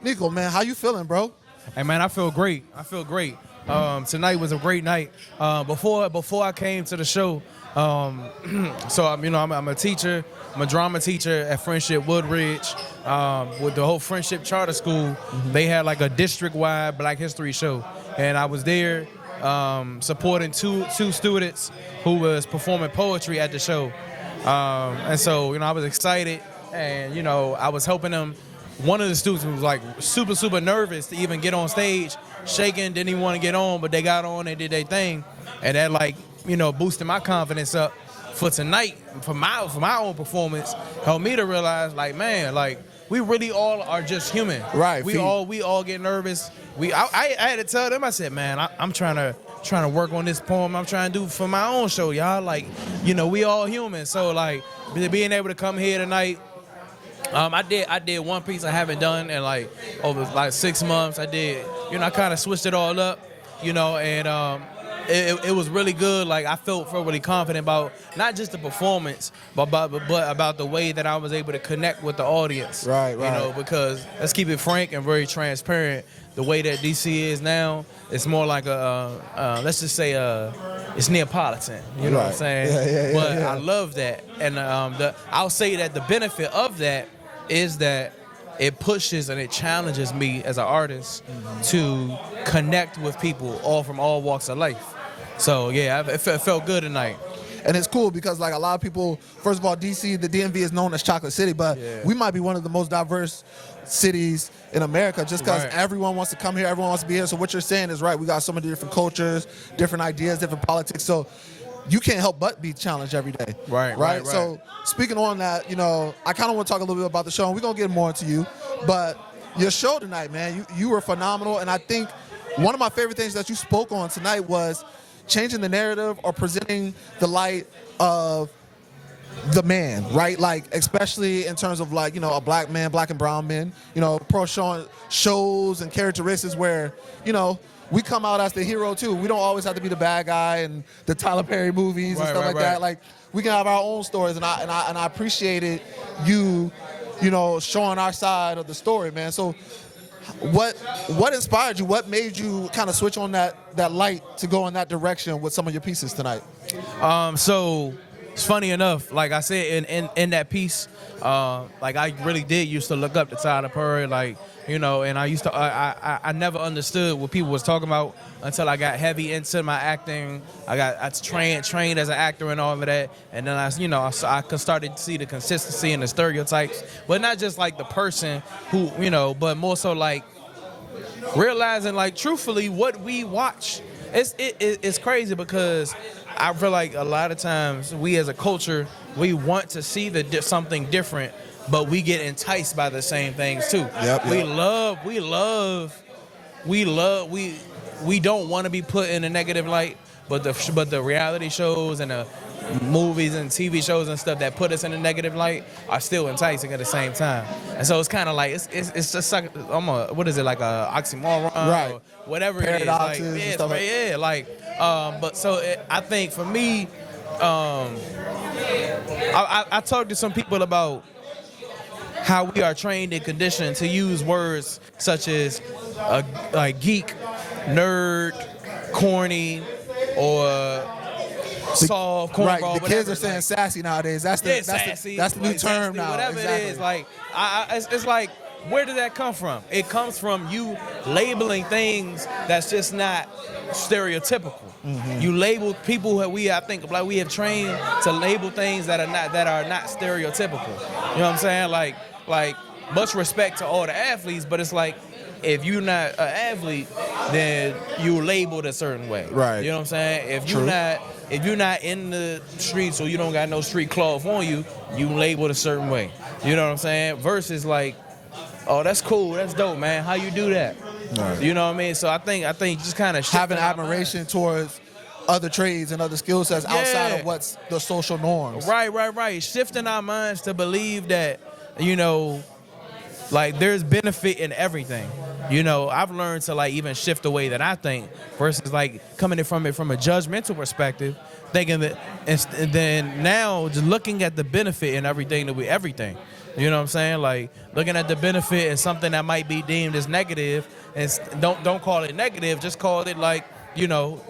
Neko, man, how you feeling, bro? Hey man, I feel great. Tonight was a great night. Before I came to the show, so I'm a teacher. I'm a drama teacher at Friendship Woodridge. With the whole Friendship Charter School, they had like a district-wide Black History show, and I was there supporting two students who was performing poetry at the show. And so I was excited, and I was helping them. One of the students was like super nervous to even get on stage, shaking, didn't even want to get on, but they got on and did their thing, and that boosted my confidence up for tonight, for my own performance, helped me to realize we really all are just human. Right. We all get nervous. I had to tell them, I said, man, I'm trying to work on this poem I'm trying to do for my own show, y'all. We all human. So being able to come here tonight. I did one piece I haven't done in over 6 months. I did, I kind of switched it all up, and it was really good. I felt really confident about not just the performance, but about the way that I was able to connect with the audience. Right. Because let's keep it frank and very transparent. The way that DC is now, it's more like let's just say it's Neapolitan. You know what I'm saying? Yeah. I love that, and I'll say that the benefit of that is that it pushes and it challenges me as an artist to connect with people all from all walks of life. So yeah, it felt good tonight. And it's cool because a lot of people, first of all, DC, the DMV is known as Chocolate City, but we might be one of the most diverse cities in America just because everyone wants to come here, everyone wants to be here. So what you're saying is right. We got so many different cultures, different ideas, different politics. So you can't help but be challenged every day. Right. So speaking on that, I kind of want to talk a little bit about the show, and we're going to get more into you. But your show tonight, man, you were phenomenal. And I think one of my favorite things that you spoke on tonight was changing the narrative or presenting the light of the man, right? Especially in terms of a black man, black and brown men, showing shows and characteristics where, we come out as the hero too. We don't always have to be the bad guy and the Tyler Perry movies and stuff like that. We can have our own stories, and I appreciated you, showing our side of the story, man. So what inspired you? What made you kind of switch on that light to go in that direction with some of your pieces tonight? So it's funny enough, like I said in that piece, I really did used to look up to Tyler Perry, and I used to I never understood what people was talking about until I got heavy into my acting. I trained as an actor and all of that, and then I started to see the consistency and the stereotypes, but not just the person who but more so realizing truthfully what we watch. It's crazy because I feel like a lot of times we as a culture, we want to see something different, but we get enticed by the same things too. Yep. We don't want to be put in a negative light, but the reality shows and the movies and TV shows and stuff that put us in a negative light are still enticing at the same time. And so it's kind of it's just like what is it, like a oxymoron, right? Or whatever Paradoxes it is. and stuff But so I think for me, I talked to some people about how we are trained and conditioned to use words such as geek, nerd, corny, or soft, cornball. Right, the kids are saying sassy nowadays. That's the new term now. Whatever exactly. It is, it's like, where did that come from? It comes from you labeling things that's just not stereotypical. You label people who we have trained to label things that are not stereotypical. You know what I'm saying? Like much respect to all the athletes, but it's like, if you're not an athlete, then you're labeled a certain way. Right. You know what I'm saying? If you're not in the streets or you don't got no street cloth on you, you labeled a certain way. You know what I'm saying? Versus oh, that's cool, that's dope, man. How you do that? Right. You know what I mean? So I think just kind of having admiration towards other trades and other skill sets outside of what's the social norms. Right. Shifting our minds to believe that, there's benefit in everything. I've learned to even shift the way that I think versus coming from a judgmental perspective, thinking that, and then now just looking at the benefit in everything. You know what I'm saying? Like looking at the benefit and something that might be deemed as negative, and don't call it negative, just call it like, you know,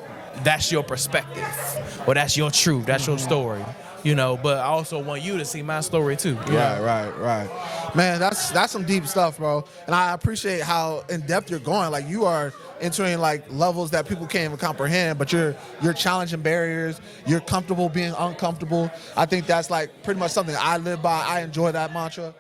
that's your perspective, or that's your truth, that's your story. You know, but I also want you to see my story too. Right. Man, that's some deep stuff, bro. And I appreciate how in depth you're going. Like you are entering like levels that people can't even comprehend, but you're challenging barriers. You're comfortable being uncomfortable. I think that's like pretty much something I live by. I enjoy that mantra.